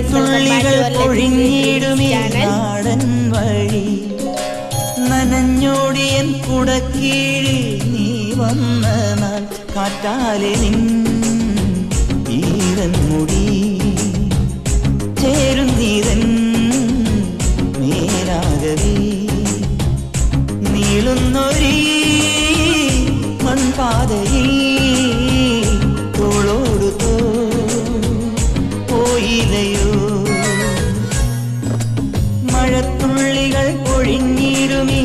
മഴത്തുള്ളികൾ പൊഴിഞ്ഞിടുമീ നാടൻ വഴി നനഞ്ഞോടിയൻ കുടക്കീഴിൽ നീ വന്ന നാൾ കാറ്റാലെ നിൻ ഈരൻ മുടി ചേരുന്നീരൻ മേലാകവേ നീളുന്നൊരീ മൺപാതയിൽ തോളോടു പോയില്ലയോ മഴത്തുള്ളികൾ പൊഴിഞ്ഞിടുമീ